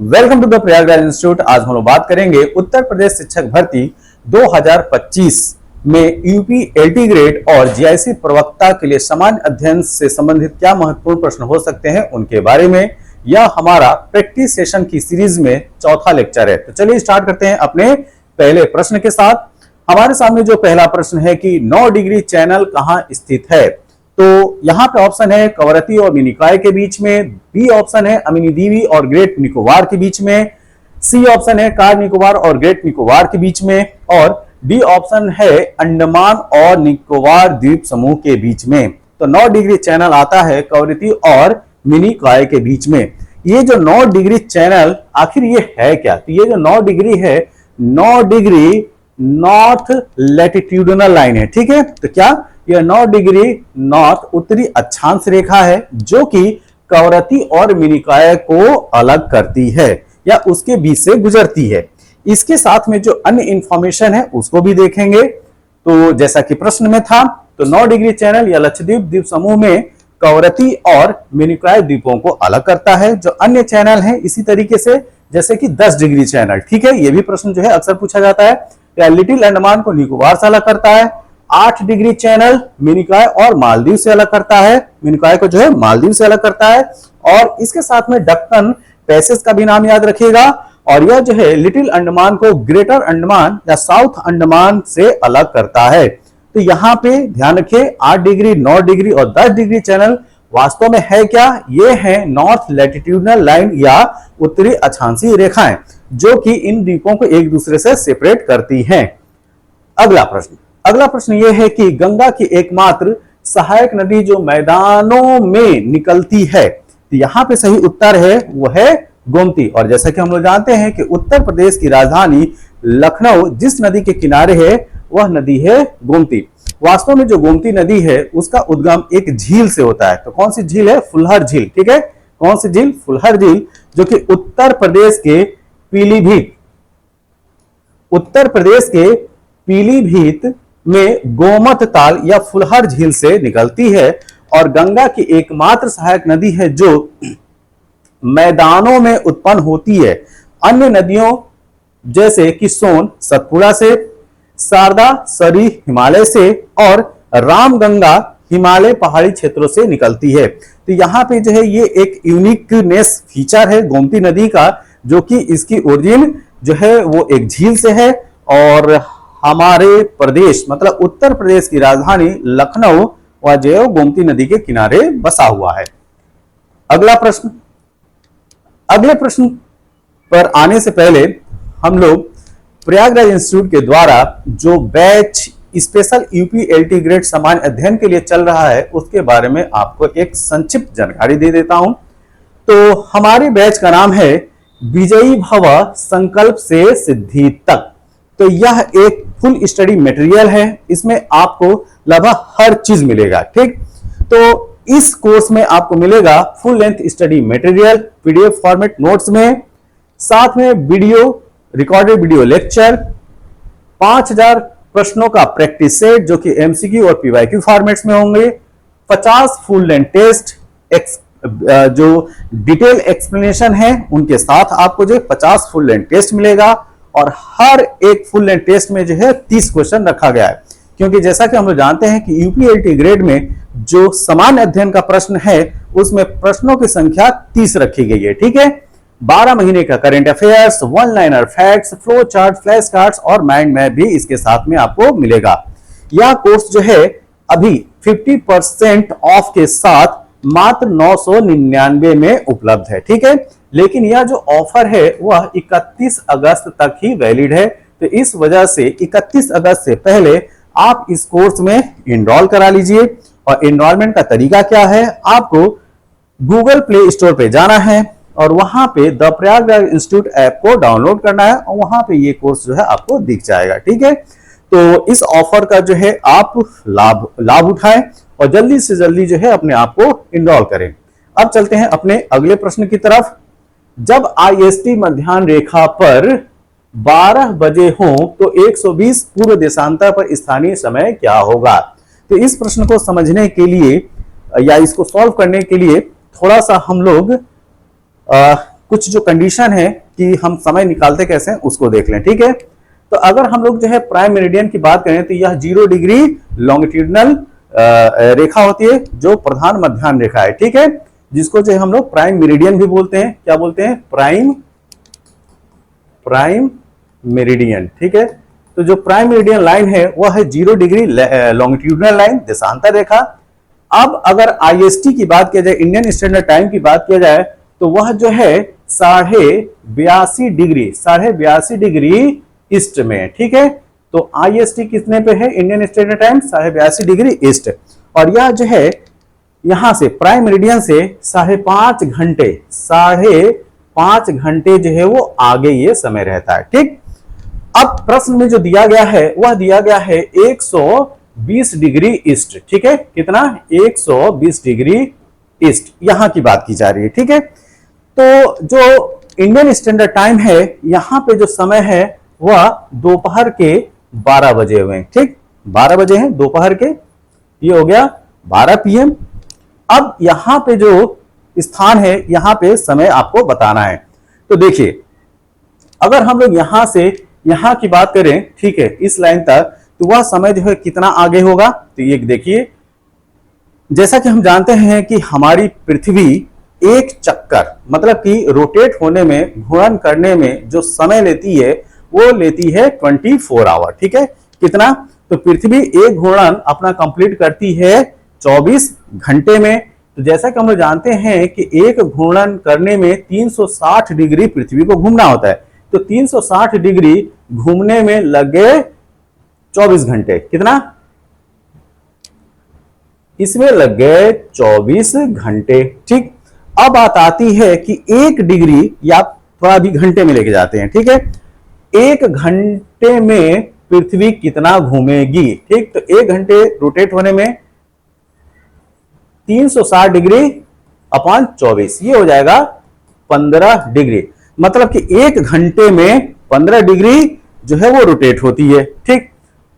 Welcome to the Prayagraj institute. आज हम लोग बात करेंगे उत्तर प्रदेश शिक्षक भर्ती 2025 में यूपी एलटी ग्रेड और जीआईसी प्रवक्ता के लिए सामान्य अध्ययन से संबंधित क्या महत्वपूर्ण प्रश्न हो सकते हैं उनके बारे में। यह हमारा प्रैक्टिस सेशन की सीरीज में चौथा लेक्चर है। तो चलिए स्टार्ट करते हैं अपने पहले प्रश्न के साथ। हमारे सामने जो पहला प्रश्न है कि 9 डिग्री चैनल कहां स्थित है, तो यहां पे ऑप्शन है कवरत्ती और मिनिकॉय के बीच में, बी ऑप्शन है अमिनीदीवी और ग्रेट निकोबार के बीच में, सी ऑप्शन है कार निकोबार और ग्रेट निकोबार के बीच में, और डी ऑप्शन है अंडमान और निकोबार द्वीप समूह के बीच में। तो 9 डिग्री चैनल आता है कवरत्ती और मिनिकॉय के बीच में। ये जो 9 डिग्री चैनल आखिर ये है क्या? तो ये जो 9 डिग्री है, 9 डिग्री नॉर्थ लैटिट्यूडनल लाइन है। ठीक है, तो क्या यह 9 डिग्री नॉर्थ उत्तरी अक्षांश रेखा है जो कि कवरत्ती और मिनिकॉय को अलग करती है या उसके बीच से गुजरती है। इसके साथ में जो अन्य इंफॉर्मेशन है उसको भी देखेंगे। तो जैसा कि प्रश्न में था, तो 9 डिग्री चैनल या लक्षद्वीप द्वीप समूह में कवरत्ती और मिनिकॉय द्वीपों को अलग करता है। जो अन्य चैनल है इसी तरीके से, जैसे कि 10 डिग्री चैनल, ठीक है, ये भी प्रश्न जो है अक्सर पूछा जाता है, या लिटिल अंडमान को निकोबार से अलग करता है। 8 डिग्री चैनल मिनिकॉय और मालदीव से अलग करता है, मिनिकॉय को जो है मालदीव से अलग करता है। और इसके साथ में दक्कन पैसेज का भी नाम याद रखिएगा। और यह जो है लिटिल अंडमान को ग्रेटर अंडमान या साउथ अंडमान से अलग करता है। तो यहाँ पे ध्यान रखिए 8 डिग्री, 9 डिग्री और 10 डिग्री चैनल वास्तव में है क्या? ये है नॉर्थ लैटिट्यूडनल लाइन या उत्तरी अक्षांशीय रेखाएं जो कि इन द्वीपों को एक दूसरे से सेपरेट करती हैं। अगला प्रश्न यह है कि गंगा की एकमात्र सहायक नदी जो मैदानों में निकलती है, तो यहां पे सही उत्तर है वो है गोमती। और जैसा कि हम लोग जानते हैं कि उत्तर प्रदेश की राजधानी लखनऊ जिस नदी के किनारे है वह नदी है गोमती। वास्तव में जो गोमती नदी है उसका उद्गम एक झील से होता है। तो कौन सी झील है? फुलहर झील। ठीक है, कौन सी झील? फुलहर झील, जो कि उत्तर प्रदेश के पीलीभीत में गोमत ताल या फुलहर झील से निकलती है। और गंगा की एकमात्र सहायक नदी है जो मैदानों में उत्पन्न होती है। अन्य नदियों जैसे कि सोन सतपुड़ा से, शारदा सरी हिमालय से और रामगंगा हिमालय पहाड़ी क्षेत्रों से निकलती है। तो यहाँ पे जो है ये एक यूनिकनेस फीचर है गोमती नदी का, जो कि इसकी ओरिजिन जो है वो एक झील से है और हमारे प्रदेश मतलब उत्तर प्रदेश की राजधानी लखनऊ व जो है गोमती नदी के किनारे बसा हुआ है। अगले प्रश्न पर आने से पहले हम लोग प्रयागराज इंस्टीट्यूट के द्वारा जो batch special UP LT grade सामान्य अध्ययन के लिए चल रहा है उसके बारे में आपको एक संक्षिप्त जानकारी दे देता हूं। तो हमारे बैच का नाम है विजयी भव संकल्प से सिद्धि तक। तो यह एक फुल स्टडी मटेरियल है, इसमें आपको लगभग हर चीज मिलेगा। ठीक, तो इस कोर्स में आपको मिलेगा full length study material PDF format notes में, साथ में वीडियो रिकॉर्डेड वीडियो लेक्चर, 5000 प्रश्नों का प्रैक्टिस सेट जो कि एमसीक्यू और पीवाईक्यू फॉर्मेट्स में होंगे, 50 फुल लेंथ टेस्ट, जो डिटेल एक्सप्लेनेशन है उनके साथ आपको जो 50 फुल लेंथ टेस्ट मिलेगा। और हर एक फुल लेंथ टेस्ट में जो है 30 क्वेश्चन रखा गया है, क्योंकि जैसा कि हम लोग जानते हैं कि यूपीएलटी ग्रेड में जो सामान्य अध्ययन का प्रश्न है उसमें प्रश्नों की संख्या 30 रखी गई है। ठीक है, 12 महीने का current affairs, 1 liner facts, flow chart, flash cards और माइंड मैप भी इसके साथ में आपको मिलेगा। यह कोर्स जो है अभी 50% ऑफ के साथ मात्र 999 में उपलब्ध है। ठीक है, लेकिन यह जो ऑफर है वह 31 अगस्त तक ही वैलिड है। तो इस वजह से 31 अगस्त से पहले आप इस कोर्स में एनरोल करा लीजिए। और एनरोलमेंट का तरीका क्या है? आपको गूगल प्ले स्टोर पे जाना है और वहां पे द प्रयागराज इंस्टीट्यूट ऐप को डाउनलोड करना है और वहां पे ये कोर्स जो है आपको दिख जाएगा। ठीक है, तो इस ऑफर का जो है आप लाभ उठाएं और जल्दी से जल्दी जो है अपने आप को एनरोल करें। अब चलते हैं अपने अगले प्रश्न की तरफ। जब आईएसटी मध्याह्न रेखा पर 12 बजे हो तो 120 पूर्व देशांतर पर स्थानीय समय क्या होगा? तो इस प्रश्न को समझने के लिए या इसको सॉल्व करने के लिए थोड़ा सा हम लोग कुछ जो कंडीशन है कि हम समय निकालते कैसे हैं उसको देख लें। ठीक है, तो अगर हम लोग जो है प्राइम मेरिडियन की बात करें तो यह 0 डिग्री लॉन्गिट्यूडनल रेखा होती है जो प्रधान मध्याह्न रेखा है। ठीक है, जिसको जो हम लोग प्राइम मेरिडियन भी बोलते हैं। क्या बोलते हैं? Prime meridian. ठीक है, तो जो प्राइम मेरिडियन लाइन है वह है 0 डिग्री लॉन्गिट्यूडनल लाइन, देशांतर रेखा। अब अगर आईएसटी की बात किया जाए, इंडियन स्टैंडर्ड टाइम की बात किया जाए, तो वह जो है 82.5 डिग्री ईस्ट में। ठीक है, तो आईएसटी कितने पे है? Indian standard time 82.5 degree east. और यह जो है यहां से प्राइम मेरिडियन से 5.5 घंटे जो है वो आगे ये समय रहता है। ठीक, अब प्रश्न में जो दिया गया है वह दिया गया है 120 डिग्री ईस्ट। ठीक है, कितना? 120 डिग्री ईस्ट, यहां की बात की जा रही है। ठीक है, तो जो इंडियन स्टैंडर्ड टाइम है यहां पे जो समय है वह दोपहर के 12 बजे हुए। ठीक, 12 बजे हैं दोपहर के, ये हो गया 12 PM। अब यहां पे जो स्थान है यहां पे समय आपको बताना है। तो देखिए, अगर हम लोग यहां से यहां की बात करें, ठीक है, इस लाइन तक, तो वह समय जो है कितना आगे होगा? तो ये देखिए, जैसा कि हम जानते हैं कि हमारी पृथ्वी एक चक्कर मतलब कि रोटेट होने में, घूर्णन करने में जो समय लेती है वो लेती है 24 आवर। ठीक है, कितना? तो पृथ्वी एक घूर्णन अपना कंप्लीट करती है 24 घंटे में। तो जैसा कि हम लोग जानते हैं कि एक घूर्णन करने में 360 डिग्री पृथ्वी को घूमना होता है, तो 360 डिग्री घूमने में लग गए 24 घंटे। कितना? इसमें लग गए 24 घंटे। ठीक, अब बात आती है कि 1 डिग्री, या थोड़ा भी घंटे में लेके जाते हैं। ठीक है, 1 घंटे में पृथ्वी कितना घूमेगी? ठीक, तो 1 घंटे रोटेट होने में 360 डिग्री अपॉन 24, ये हो जाएगा 15 डिग्री। मतलब कि 1 घंटे में 15 डिग्री जो है वो रोटेट होती है। ठीक,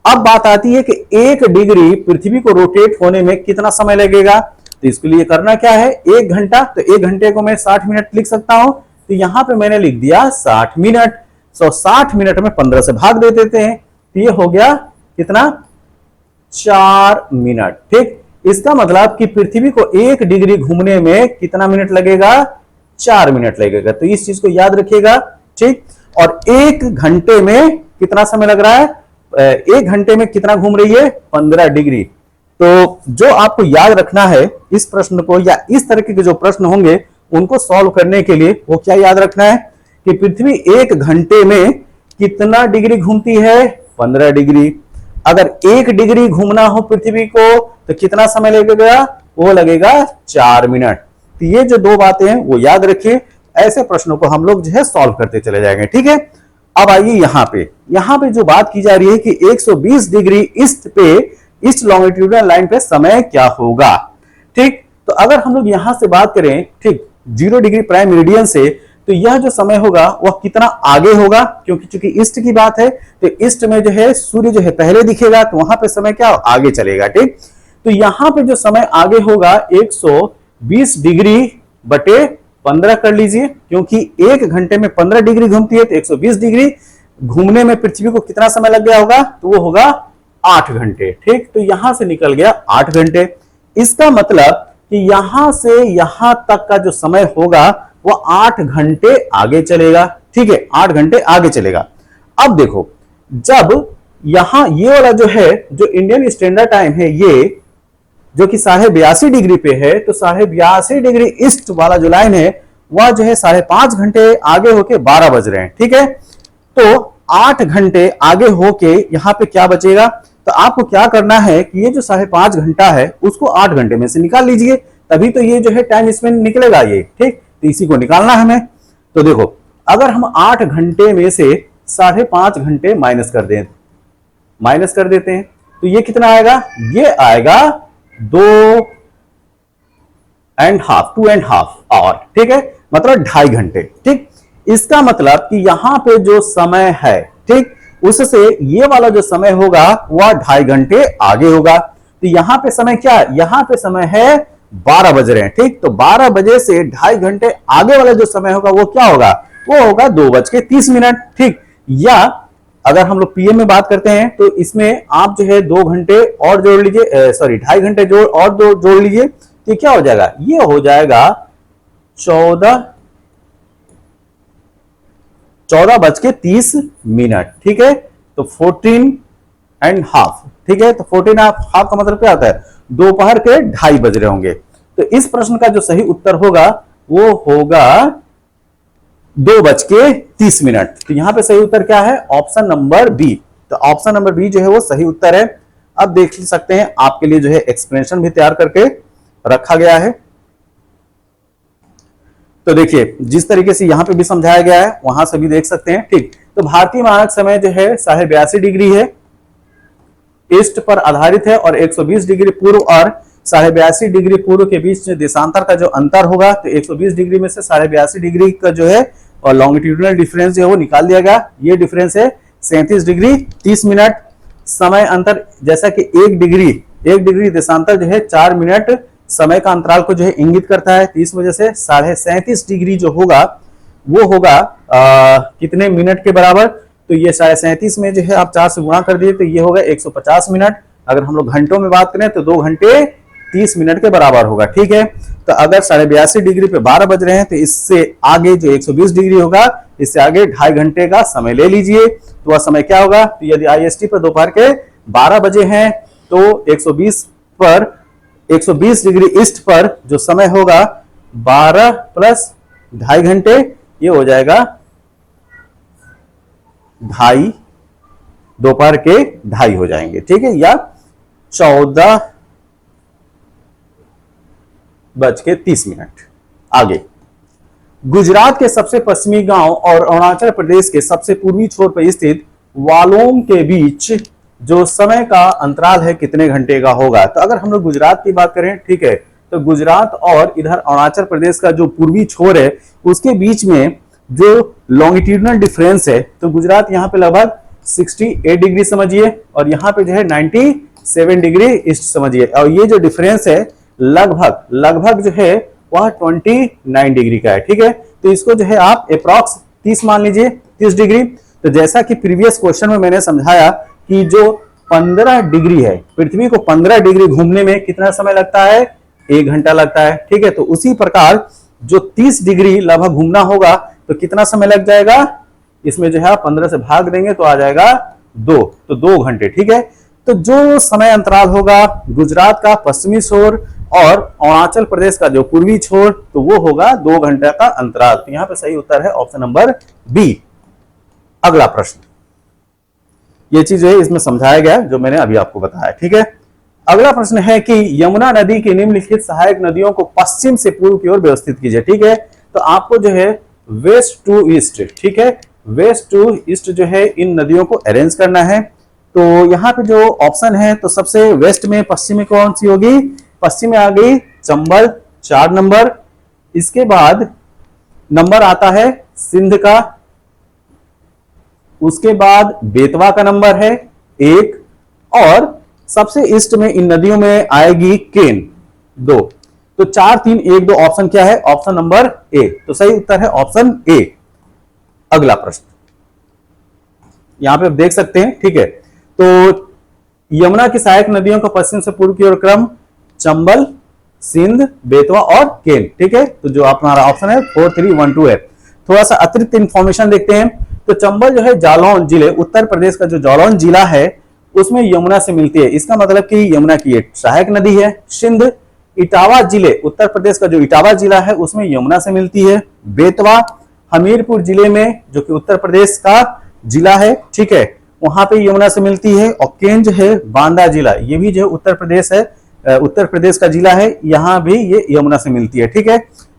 अब बात आती है कि 1 डिग्री पृथ्वी को रोटेट होने में कितना समय लगेगा? तो इसके लिए करना क्या है? 1 घंटा, तो 1 घंटे को मैं 60 मिनट लिख सकता हूं। तो यहां पे मैंने लिख दिया 60 मिनट। 60 मिनट में 15 से भाग दे देते हैं, तो ये हो गया कितना? 4 मिनट। ठीक, इसका मतलब कि पृथ्वी को 1 डिग्री घूमने में कितना मिनट लगेगा? 4 मिनट लगेगा। तो इस चीज को याद रखिएगा। ठीक, और 1 घंटे में कितना समय लग रहा है? 1 घंटे में कितना घूम रही है? 15 डिग्री। तो जो आपको याद रखना है इस प्रश्न को, या इस तरीके के जो प्रश्न होंगे उनको सॉल्व करने के लिए, वो क्या याद रखना है कि पृथ्वी 1 घंटे में कितना डिग्री घूमती है? 15 डिग्री। अगर 1 डिग्री घूमना हो पृथ्वी को तो कितना समय लगेगा? वो लगेगा 4 मिनट। तो ये जो 2 बातें हैं वो याद रखिए। ऐसे प्रश्नों को हम लोग जो है सॉल्व करते चले जाएंगे। ठीक है, अब आइए यहां पे जो बात की जा रही है कि 120 डिग्री ईस्ट पे, ईस्ट लॉन्गिट्यूडनल लाइन पे समय क्या होगा? ठीक, तो अगर हम लोग यहां से बात करें, ठीक, 0 डिग्री प्राइम मेरिडियन से, तो यह जो समय होगा वह कितना आगे होगा? क्योंकि चूंकि ईस्ट की बात है तो ईस्ट में जो है सूर्य जो है पहले दिखेगा, तो वहां पे समय क्या आगे चलेगा। ठीक, तो यहां पे जो समय आगे होगा 120 डिग्री बटे 15 कर लीजिए, क्योंकि 1 घंटे में 15 डिग्री घूमती है, तो 120 डिग्री घूमने में पृथ्वी को कितना समय लग गया होगा? तो वो होगा 8 घंटे। ठीक, तो यहां से निकल गया 8 घंटे। इसका मतलब कि यहां से यहां तक का जो समय होगा वो 8 घंटे आगे चलेगा। ठीक है, 8 घंटे आगे चलेगा। अब देखो, जब यहां ये वाला जो है, जो इंडियन स्टैंडर्ड टाइम है, ये जो कि 82.5 डिग्री पे है, तो 82.5 डिग्री ईस्ट वाला जो लाइन है वह जो है 5.5 घंटे आगे होके 12 बज रहे हैं। ठीक है, तो 8 घंटे आगे होके यहां पे क्या बचेगा? तो आपको क्या करना है कि ये जो 5.5 घंटा है उसको 8 घंटे में से निकाल लीजिए, तभी तो ये जो है टाइम इसमें निकलेगा ये। ठीक, तो इसी को निकालना है हमें। तो देखो, अगर हम 8 घंटे में से 5.5 घंटे माइनस कर देते हैं, तो ये कितना आएगा? ये आएगा 2.5 आवर। ठीक है, मतलब 2.5 घंटे। ठीक, इसका मतलब कि यहां पे जो समय है, ठीक, उससे ये वाला जो समय होगा वह 2.5 घंटे आगे होगा। तो यहां पे समय क्या है? यहां पे समय है 12 बज रहे हैं, ठीक। तो 12 बजे से 2.5 घंटे आगे वाला जो समय होगा वो क्या होगा, वो होगा 2:30, ठीक। या अगर हम लोग पीएम में बात करते हैं तो इसमें आप जो है 2 घंटे और जोड़ लीजिए, सॉरी 2.5 घंटे और दो जोड़ लीजिए, तो क्या हो जाएगा, ये हो जाएगा 14:30, ठीक है। तो 14.5, ठीक है। तो 14.5 का मतलब क्या होता है, दोपहर के 2:30 बज रहे होंगे। तो इस प्रश्न का जो सही उत्तर होगा वो होगा 2:30। तो यहां पे सही उत्तर क्या है, ऑप्शन नंबर बी। तो ऑप्शन नंबर बी जो है वो सही उत्तर है। अब देख सकते हैं आपके लिए जो है एक्सप्लेनेशन भी तैयार करके रखा गया है। तो देखिए जिस तरीके से यहां पे भी समझाया गया है वहां से भी देख सकते हैं, ठीक। तो भारतीय मानक समय जो है 82.5 डिग्री है, ईस्ट पर आधारित है, और 120 डिग्री पूर्व और 82.5 डिग्री पूर्व के बीच देशांतर का जो अंतर होगा, तो 120 डिग्री में से 82.5 डिग्री का जो है और लॉन्गिट्यूडिनल डिफरेंस जो है वो निकाल दिया गया। ये डिफरेंस है 37 डिग्री 30 मिनट। समय अंतर जैसा कि 1 डिग्री देशांतर जो है 4 मिनट समय का अंतराल को जो है इंगित करता है। 30 वजह से 37.5 डिग्री जो होगा वो होगा कितने मिनट के बराबर, तो ये 37.5 में जो है आप 4 से गुणा कर दिए तो ये होगा 150 मिनट। अगर हम लोग घंटों में बात करें तो 2 घंटे 30 मिनट के बराबर होगा, ठीक है। तो अगर 82.5 डिग्री पे 12 बज रहे हैं तो इससे आगे जो 120 डिग्री होगा इससे आगे 2.5 घंटे का समय ले लीजिए, तो वह समय क्या होगा, तो यदि IST पर दोपहर के 12 बजे हैं तो 120 डिग्री ईस्ट पर जो समय होगा 12 प्लस 2.5 घंटे, ये हो जाएगा 2.5, दोपहर के 2.5 हो जाएंगे, ठीक है, या 14:30। आगे, गुजरात के सबसे पश्चिमी गांव और अरुणाचल प्रदेश के सबसे पूर्वी छोर पर स्थित वालोंग के बीच जो समय का अंतराल है कितने घंटे का होगा। तो अगर हम लोग गुजरात की बात करें, ठीक है, तो गुजरात और इधर अरुणाचल प्रदेश का जो पूर्वी छोर है उसके बीच में जो लॉन्गिट्यूडिनल डिफरेंस है, तो गुजरात यहाँ पे लगभग 68 डिग्री समझिए और यहाँ पे जो है 97 डिग्री ईस्ट समझिए, और ये जो डिफरेंस है लगभग जो है वह 29 डिग्री का है, ठीक है। तो इसको जो है आप अप्रॉक्स 30 मान लीजिए, 30 डिग्री। तो जैसा कि प्रीवियस क्वेश्चन में मैंने समझाया कि जो 15 डिग्री है, पृथ्वी को 15 डिग्री घूमने में कितना समय लगता है, 1 घंटा लगता है, ठीक है। तो उसी प्रकार जो 30 डिग्री लगभग घूमना होगा तो कितना समय लग जाएगा, इसमें जो है 15 से भाग देंगे तो आ जाएगा 2, तो 2 घंटे, ठीक है। तो जो समय अंतराल होगा गुजरात का पश्चिमी छोर और अरुणाचल प्रदेश का जो पूर्वी छोर, तो वो होगा 2 घंटे का अंतराल। तो यहां पे सही उत्तर है ऑप्शन नंबर बी। अगला प्रश्न, ये चीज है इसमें समझाया गया जो मैंने अभी आपको बताया, ठीक है। अगला प्रश्न है कि यमुना नदी की निम्नलिखित सहायक नदियों को पश्चिम से पूर्व की ओर व्यवस्थित कीजिए, ठीक है। तो आपको जो है वेस्ट टू ईस्ट, ठीक है, वेस्ट टू ईस्ट जो है इन नदियों को अरेंज करना है। तो यहाँ पे जो ऑप्शन है तो सबसे वेस्ट में पश्चिम में कौन सी होगी, पश्चिम में आ गई चंबल 4 नंबर, इसके बाद नंबर आता है सिंध का, उसके बाद बेतवा का नंबर है 1, और सबसे ईस्ट में इन नदियों में आएगी केन 2। तो 4 3 1 2 ऑप्शन क्या है, ऑप्शन नंबर ए। तो सही उत्तर है ऑप्शन ए। अगला प्रश्न यहां पे आप देख सकते हैं, ठीक है। तो यमुना की सहायक नदियों का पश्चिम से पूर्व की ओर क्रम चंबल, सिंध, बेतवा और केन, ठीक है। तो जो हमारा ऑप्शन है 4 3 1 2 है। थोड़ा सा अतिरिक्त इंफॉर्मेशन देखते हैं। तो चंबल जो है जालौन जिले, उत्तर प्रदेश का जो जालौन जिला है उसमें यमुना से मिलती है, इसका मतलब कि यमुना की एक सहायक नदी है। सिंध इटावा जिले, उत्तर प्रदेश का जो इटावा जिला है उसमें यमुना से मिलती है। बेतवा हमीरपुर जिले में जो कि उत्तर प्रदेश का जिला है, ठीक है, वहां पे यमुना से मिलती है। और केन जो है बांदा जिला, ये भी जो उत्तर प्रदेश है, उत्तर प्रदेश का जिला है, यहां भी ये यमुना से मिलती है, ठीक है।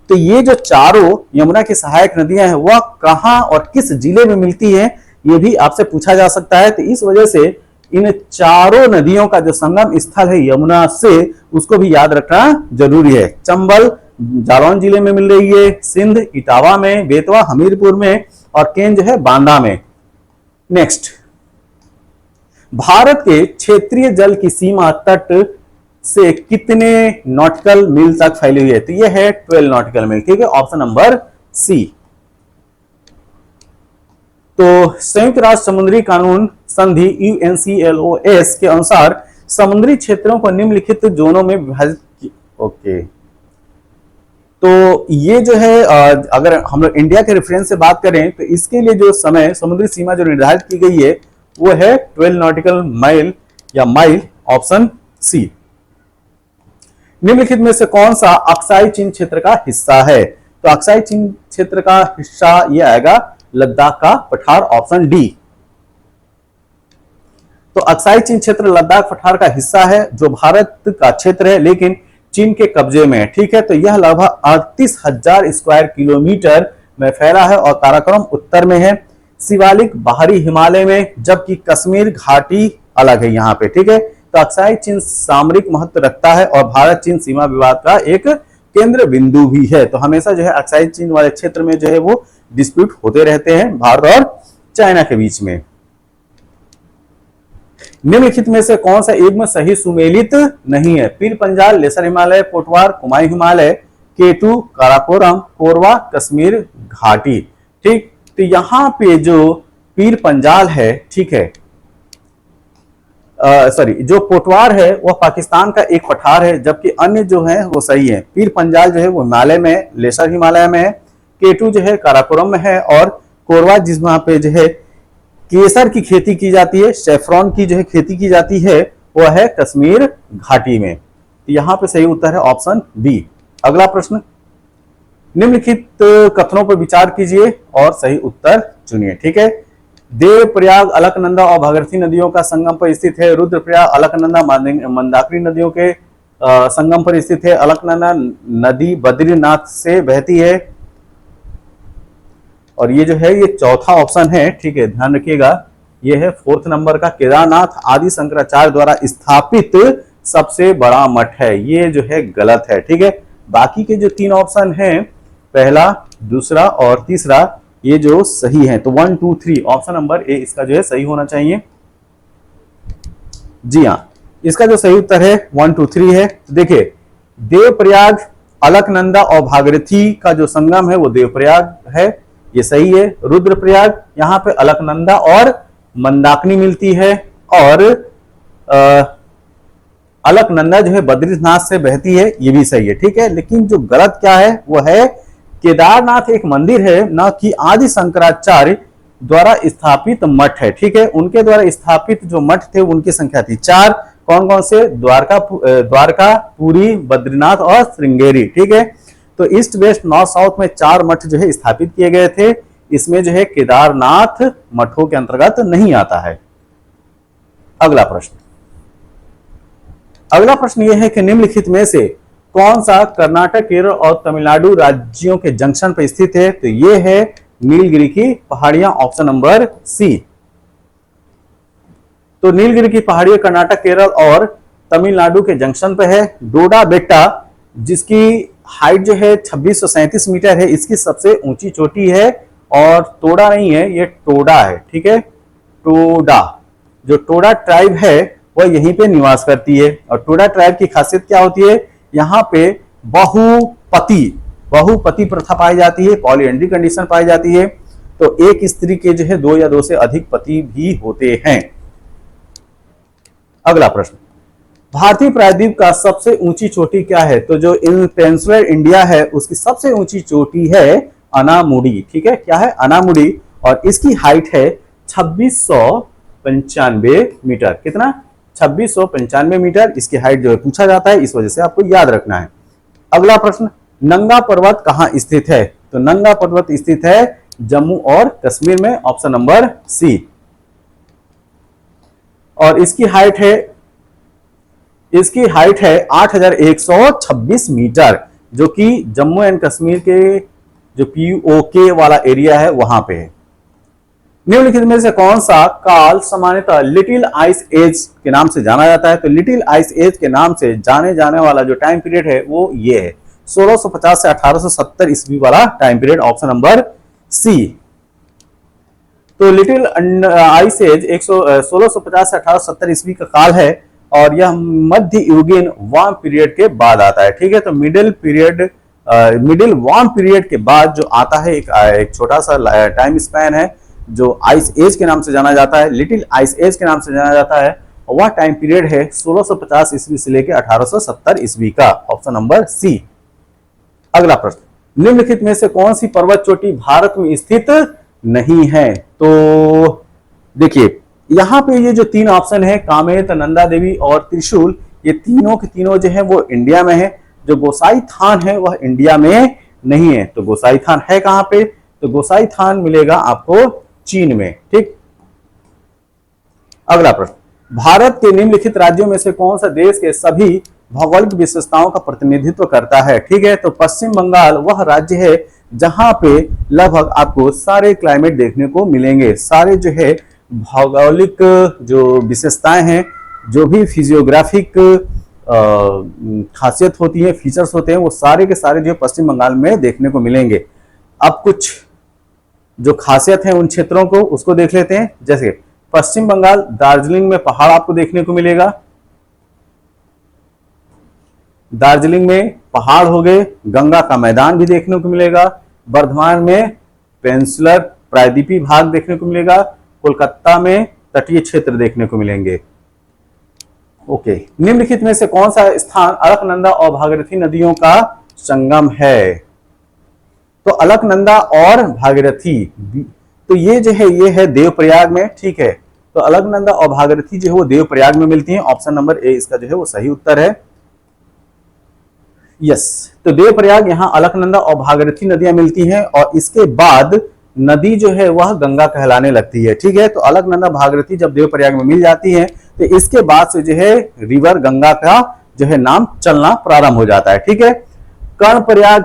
तो ये जो चारों यमुना की सहायक नदियां हैं वह कहां और किस जिले में मिलती हैं, ये भी आपसे पूछा जा सकता है। तो इस वजह से इन चारों नदियों का जो संगम स्थल है यमुना से, उसको भी याद रखना जरूरी है। चंबल जालौन जिले में मिल रही है, सिंध इटावा में, बेतवा हमीरपुर में और केन जो है बांदा में। नेक्स्ट, भारत के क्षेत्रीय जल की सीमा तट से कितने नॉटिकल मील तक फैली हुई है? तो ये है 12 नॉटिकल मील, ठीक है, ऑप्शन नंबर सी। तो संयुक्त राष्ट्र समुद्री कानून संधि UNCLOS के अनुसार समुद्री क्षेत्रों को निम्नलिखित जोनों में विभाजित, ओके, तो ये जो है अगर हम लोग इंडिया के रेफरेंस से बात करें तो इसके लिए जो समय समुद्री सीमा जो निर्धारित की गई है वो है 12 नॉटिकल माइल या माइल, ऑप्शन सी। निम्नलिखित में से कौन सा अक्साई चीन क्षेत्र का हिस्सा है? तो अक्साई चीन क्षेत्र का हिस्सा ये आएगा लद्दाख का पठार, ऑप्शन डी। तो अक्साई चीन क्षेत्र लद्दाख पठार का हिस्सा है जो भारत का क्षेत्र है लेकिन चीन के कब्जे में है, ठीक है। तो यह लगभग 38,000 स्क्वायर किलोमीटर में फैला है और काराकोरम उत्तर में है, शिवालिक बाहरी हिमालय में, जबकि कश्मीर घाटी अलग है यहाँ पे, ठीक है। तो अक्साई चीन सामरिक महत्व रखता है और भारत चीन सीमा विवाद का एक केंद्र बिंदु भी है। तो हमेशा जो है अक्साई चीन वाले क्षेत्र में जो है वो डिस्प्यूट होते रहते हैं भारत और चाइना के बीच में। निम्नलिखित में से कौन सा युग्म सही सुमेलित नहीं है? पीर पंजाल, लेसर हिमालय, पोटवार, कुमाई हिमालय, केटू, काराकोरम, कोरवा, कश्मीर घाटी, ठीक। तो यहां पे जो पीर पंजाल है, ठीक है, सॉरी, जो पोटवार है वह पाकिस्तान का एक पठार है, जबकि अन्य जो है वो सही है। पीर पंजाल जो है वो हिमालय में, लेसर हिमालय में है, केटू जो है काराकोरम में है और कोरवा जिस वहां पे जो है केसर की खेती की जाती है, सेफ्रॉन की जो है खेती की जाती है, वह है कश्मीर घाटी में। तो यहां पे सही उत्तर है ऑप्शन बी। अगला प्रश्न, निम्नलिखित कथनों पर विचार कीजिए और सही उत्तर चुनिए, ठीक है। देवप्रयाग अलकनंदा और भागीरथी नदियों का संगम पर स्थित है। रुद्रप्रयाग अलकनंदा मंदाकिनी नदियों के संगम पर स्थित है। अलकनंदा नदी बद्रीनाथ से बहती है और ये जो है ये चौथा ऑप्शन है, ठीक है, ध्यान रखिएगा। ये है 4th नंबर का, केदारनाथ आदि शंकराचार्य द्वारा स्थापित सबसे बड़ा मठ है, ये जो है गलत है, ठीक है। बाकी के जो 3 ऑप्शन हैं, पहला, दूसरा और तीसरा, ये जो सही है। तो 1, 2, 3 ऑप्शन नंबर ए इसका जो है सही होना चाहिए। जी हाँ, इसका जो सही उत्तर है 1, 2, 3 है। तो देखिए, देवप्रयाग अलकनंदा और भागीरथी का जो संगम है वो देवप्रयाग है, ये सही है। रुद्रप्रयाग, यहाँ पे अलकनंदा और मंदाकिनी मिलती है और अलकनंदा जो है बद्रीनाथ से बहती है, ये भी सही है, ठीक है। लेकिन जो गलत क्या है वो है केदारनाथ एक मंदिर है, ना कि आदि शंकराचार्य द्वारा स्थापित मठ है, ठीक है। उनके द्वारा स्थापित जो मठ थे उनकी संख्या थी 4। कौन कौन से? द्वारका, पुरी, बद्रीनाथ और श्रृंगेरी, ठीक है। तो ईस्ट वेस्ट नॉर्थ साउथ में 4 मठ जो है स्थापित किए गए थे। इसमें जो है केदारनाथ मठों के अंतर्गत नहीं आता है। अगला प्रश्न यह है कि निम्नलिखित में से कौन सा कर्नाटक, केरल और तमिलनाडु राज्यों के जंक्शन पर स्थित है? तो यह है नीलगिरी की पहाड़ियां, ऑप्शन नंबर सी। तो नीलगिरी की पहाड़ियां कर्नाटक, केरल और तमिलनाडु के जंक्शन पे है। डोडा बेट्टा जिसकी हाइट जो है 2637 मीटर है, इसकी सबसे ऊंची चोटी है और तोड़ा नहीं है, ये टोडा है, ठीक है। टोडा, जो टोडा ट्राइब है वह यहीं पे निवास करती है और टोडा ट्राइब की खासियत क्या होती है? यहाँ पे बहुपति प्रथा पाई जाती है, पॉलीएंड्री कंडीशन पाई जाती है। तो एक स्त्री के जो है 2 या 2 से अधिक पति भी होते हैं। अगला प्रश्न, भारतीय प्रायद्वीप का सबसे ऊंची चोटी क्या है? तो जो पेनिनसुलर इंडिया है उसकी सबसे ऊंची चोटी है अनामुडी, ठीक है। क्या है? अनामुडी, और इसकी हाइट है 2695 मीटर। कितना? 2695 मीटर इसकी हाइट जो है पूछा जाता है, इस वजह से आपको याद रखना है। अगला प्रश्न, नंगा पर्वत कहां स्थित है? तो नंगा पर्वत स्थित है जम्मू और कश्मीर में, ऑप्शन नंबर सी। और इसकी हाइट है 8126 मीटर, जो कि जम्मू एंड कश्मीर के जो POK वाला एरिया है वहां पे है। निम्नलिखित में से कौन सा काल सामान्यतः लिटिल आइस एज के नाम से जाना जाता है? तो लिटिल आइस एज के नाम से जाने जाने वाला जो टाइम पीरियड है वो ये है 1650 से 1870 ईस्वी वाला time period, option number C. तो लिटिल आइस एज 1650 से 1870 ईस्वी का काल है और यह मध्य युगीन वार्म पीरियड के बाद आता है। ठीक है, तो मिडिल वार्म पीरियड के बाद जो आता है एक छोटा सा टाइम स्पैन है जो आइस एज के नाम से जाना जाता है, लिटिल आइस एज के नाम से जाना जाता है। और वह टाइम पीरियड है 1650 ईस्वी से लेकर 1870 ईस्वी का। Option number C. अगला प्रश्न, निम्नलिखित में से कौन सी पर्वत चोटी भारत में स्थित नहीं है? तो देखिए यहां पे ये जो तीन ऑप्शन है, कामेत, नंदा देवी और त्रिशूल, ये तीनों के तीनों जो है वो इंडिया में है। जो गोसाई थान है वह इंडिया में नहीं है। तो गोसाई थान है कहां पे? तो गोसाई थान मिलेगा आपको चीन में। ठीक, अगला प्रश्न, भारत के निम्नलिखित राज्यों में से कौन सा देश के सभी भौगोलिक विशेषताओं का प्रतिनिधित्व करता है? ठीक है, तो पश्चिम बंगाल वह राज्य है जहां पे लगभग आपको सारे क्लाइमेट देखने को मिलेंगे। सारे जो है भौगोलिक जो विशेषताएं हैं, जो भी फिजियोग्राफिक खासियत होती है, फीचर्स होते हैं, वो सारे के सारे जो पश्चिम बंगाल में देखने को मिलेंगे। अब कुछ जो खासियत है उन क्षेत्रों को उसको देख लेते हैं। जैसे पश्चिम बंगाल, दार्जिलिंग में पहाड़ आपको देखने को मिलेगा। दार्जिलिंग में पहाड़ हो गए, गंगा का मैदान भी देखने को मिलेगा। बर्धमान में पेंसुलर प्रायद्वीपीय भाग देखने को मिलेगा। कोलकाता में तटीय क्षेत्र देखने को मिलेंगे। ओके, निम्नलिखित में से कौन सा स्थान अलकनंदा और भागीरथी नदियों का संगम है? तो अलकनंदा और भागीरथी, तो ये जो है ये है देवप्रयाग में। ठीक है, तो अलकनंदा और भागीरथी जो है वो देवप्रयाग में मिलती हैं। ऑप्शन नंबर ए इसका जो है वो सही उत्तर है। यस, तो देवप्रयाग यहाँ अलकनंदा और भागीरथी नदियां मिलती हैं और इसके बाद नदी जो है वह गंगा कहलाने लगती है। ठीक है, तो अलकनंदा भागीरथी जब देवप्रयाग में मिल जाती है तो इसके बाद से जो है रिवर गंगा का जो है नाम चलना प्रारंभ हो जाता है। ठीक है, कर्णप्रयाग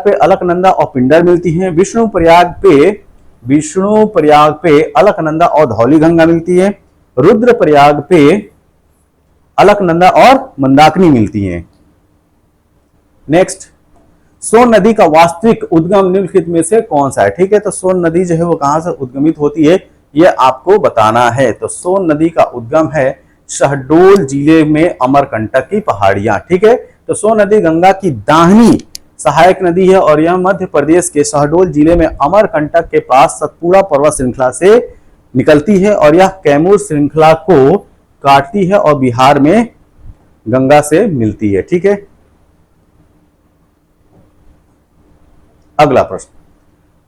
पे अलकनंदा और पिंडर मिलती हैं। विष्णुप्रयाग पे अलकनंदा और धौलीगंगा मिलती है। रुद्रप्रयाग पे अलकनंदा और मंदाकिनी मिलती हैं। नेक्स्ट, सोन नदी का वास्तविक उद्गम निम्नलिखित में से कौन सा है? ठीक है, तो सोन नदी जो है वो कहां से उद्गमित होती है ये आपको बताना है। तो सोन नदी का उद्गम है शहडोल जिले में अमरकंटक की पहाड़ियां। ठीक है, तो सोन नदी गंगा की दाहिनी सहायक नदी है और यह मध्य प्रदेश के शहडोल जिले में अमरकंटक के पास सतपुड़ा पर्वत श्रृंखला से निकलती है और यह कैमूर श्रृंखला को काटती है और बिहार में गंगा से मिलती है। ठीक है, अगला प्रश्न,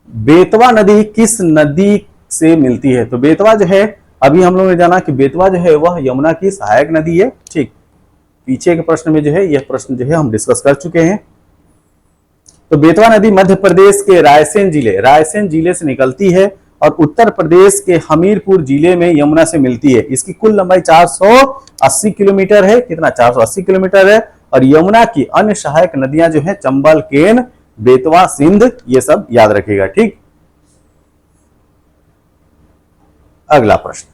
बेतवा नदी किस नदी से मिलती है? तो बेतवा जो है अभी हम लोगों ने जाना कि बेतवा जो है वह यमुना की सहायक नदी है। ठीक, पीछे के प्रश्न में जो है यह प्रश्न जो है हम डिस्कस कर चुके हैं। तो बेतवा नदी मध्य प्रदेश के रायसेन जिले से निकलती है और उत्तर प्रदेश के हमीरपुर जिले में यमुना से मिलती है। इसकी कुल लंबाई 480 किलोमीटर है। कितना? 480 किलोमीटर है। और यमुना की अन्य सहायक नदियां जो है चंबल, केन, बेतवा, सिंध, ये सब याद रखिएगा। ठीक, अगला प्रश्न,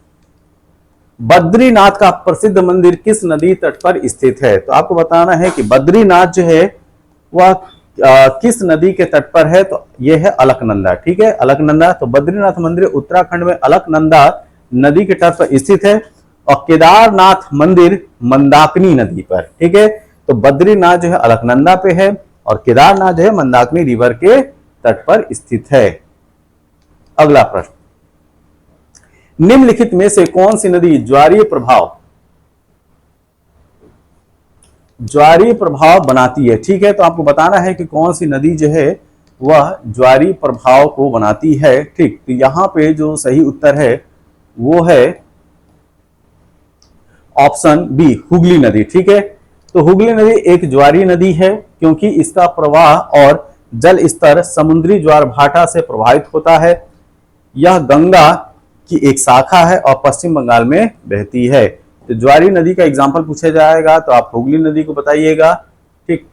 बद्रीनाथ का प्रसिद्ध मंदिर किस नदी तट पर स्थित है? तो आपको बताना है कि बद्रीनाथ जो है वह किस नदी के तट पर है? तो यह है अलकनंदा। ठीक है, अलकनंदा। तो बद्रीनाथ मंदिर उत्तराखंड में अलकनंदा नदी के तट पर स्थित है और केदारनाथ मंदिर मंदाकिनी नदी पर। ठीक है, तो बद्रीनाथ जो है अलकनंदा पे है और केदारनाथ जो है मंदाकिनी रिवर के तट पर स्थित है। अगला प्रश्न, निम्नलिखित में से कौन सी नदी ज्वारीय प्रभाव बनाती है? ठीक है, तो आपको बताना है कि कौन सी नदी जो है वह ज्वारीय प्रभाव को बनाती है। ठीक, तो यहां पे जो सही उत्तर है वो है ऑप्शन बी, हुगली नदी। ठीक है, तो हुगली नदी एक ज्वारीय नदी है क्योंकि इसका प्रवाह और जल स्तर समुद्री ज्वार भाटा से प्रभावित होता है। यह गंगा की एक शाखा है और पश्चिम बंगाल में बहती है। तो ज्वारी नदी का एग्जाम्पल पूछा जाएगा तो आप हुगली नदी को बताइएगा। ठीक,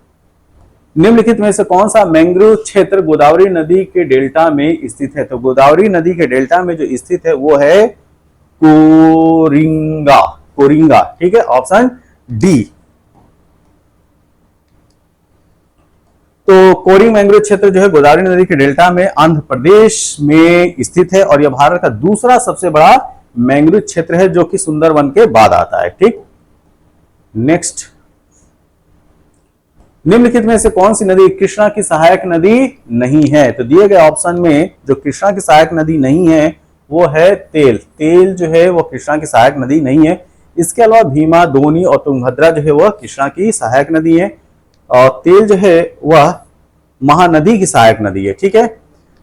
निम्नलिखित में से कौन सा मैंग्रोव क्षेत्र गोदावरी नदी के डेल्टा में स्थित है? तो गोदावरी नदी के डेल्टा में जो स्थित है वो है कोरिंगा। ठीक है, ऑप्शन डी। तो कोरिंग मैंग्रोव क्षेत्र जो है गोदावरी नदी के डेल्टा में आंध्र प्रदेश में स्थित है और यह भारत का दूसरा सबसे बड़ा मैंग्रोव क्षेत्र है जो कि सुंदरवन के बाद आता है। ठीक, नेक्स्ट, निम्नलिखित में से कौन सी नदी कृष्णा की सहायक नदी नहीं है? तो दिए गए ऑप्शन में जो कृष्णा की सहायक नदी नहीं है वो है तेल। तेल जो है वो कृष्णा की सहायक नदी नहीं है। इसके अलावा भीमा, दोनी और तुंगभद्रा जो है वह कृष्णा की सहायक नदी है, और तेल जो है वह महानदी की सहायक नदी है। ठीक है,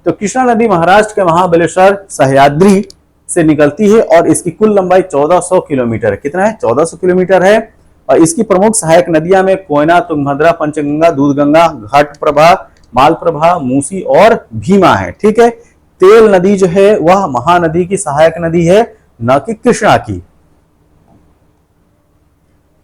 तो कृष्णा नदी महाराष्ट्र के महाबलेश्वर सह्याद्री से निकलती है और इसकी कुल लंबाई 1400 किलोमीटर है। कितना है? 1400 किलोमीटर है। और इसकी प्रमुख सहायक नदियां में कोयना, तुंगभद्रा, पंचगंगा, दूधगंगा, घाटप्रभा, मालप्रभा, मूसी और भीमा है। ठीक है, तेल नदी जो है वह महानदी की सहायक नदी है, न कि कृष्णा की।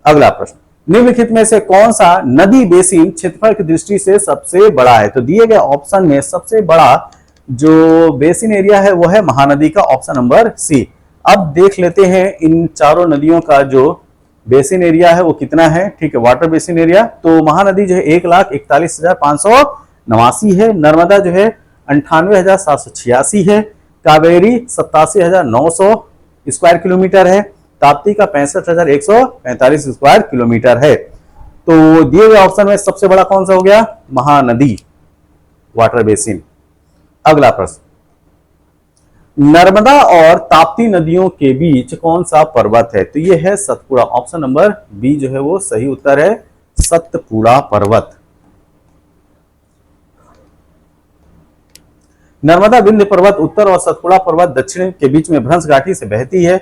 अगला प्रश्न, निम्नलिखित में से कौन सा नदी बेसिन क्षेत्रफल की दृष्टि से सबसे बड़ा है? तो दिए गए ऑप्शन में सबसे बड़ा जो बेसिन एरिया है वो है महानदी का, ऑप्शन नंबर सी। अब देख लेते हैं इन चारों नदियों का जो बेसिन एरिया है वो कितना है। ठीक है, वाटर बेसिन एरिया तो महानदी जो है 1,41,589 है, नर्मदा जो है 98,786 है, कावेरी 87,900 स्क्वायर किलोमीटर है, ताप्ती का 65,145 स्क्वायर किलोमीटर है। तो दिए गए ऑप्शन में सबसे बड़ा कौन सा हो गया? Mahanadi, water basin. अगला प्रश्न, नर्मदा और ताप्ती नदियों के बीच कौन सा पर्वत है? तो यह है सतपुड़ा, ऑप्शन नंबर बी जो है वो सही उत्तर है, सतपुड़ा पर्वत। नर्मदा विंध्य पर्वत उत्तर और सतपुड़ा पर्वत दक्षिण के बीच में भ्रंश घाटी से बहती है।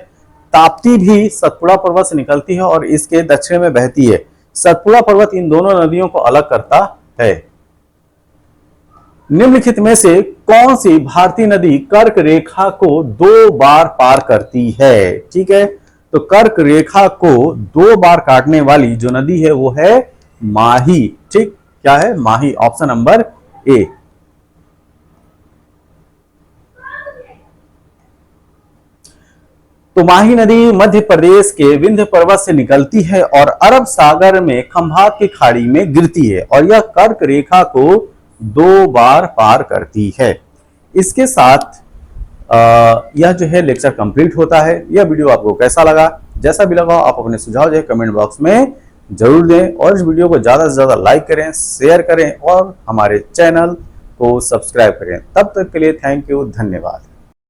ताप्ती भी सतपुड़ा पर्वत से निकलती है और इसके दक्षिण में बहती है। सतपुड़ा पर्वत इन दोनों नदियों को अलग करता है। निम्नलिखित में से कौन सी भारतीय नदी कर्क रेखा को 2 बार पार करती है? ठीक है, तो कर्क रेखा को 2 बार काटने वाली जो नदी है वो है माही। ठीक, क्या है? माही, ऑप्शन नंबर ए। तो माही नदी मध्य प्रदेश के विंध्य पर्वत से निकलती है और अरब सागर में खंभात की खाड़ी में गिरती है और यह कर्क रेखा को 2 बार पार करती है। इसके साथ यह जो है लेक्चर कंप्लीट होता है। यह वीडियो आपको कैसा लगा? जैसा भी लगा आप अपने सुझाव जो है कमेंट बॉक्स में जरूर दें और इस वीडियो को ज्यादा से ज्यादा लाइक करें, शेयर करें और हमारे चैनल को सब्सक्राइब करें। तब तक के लिए थैंक यू, धन्यवाद।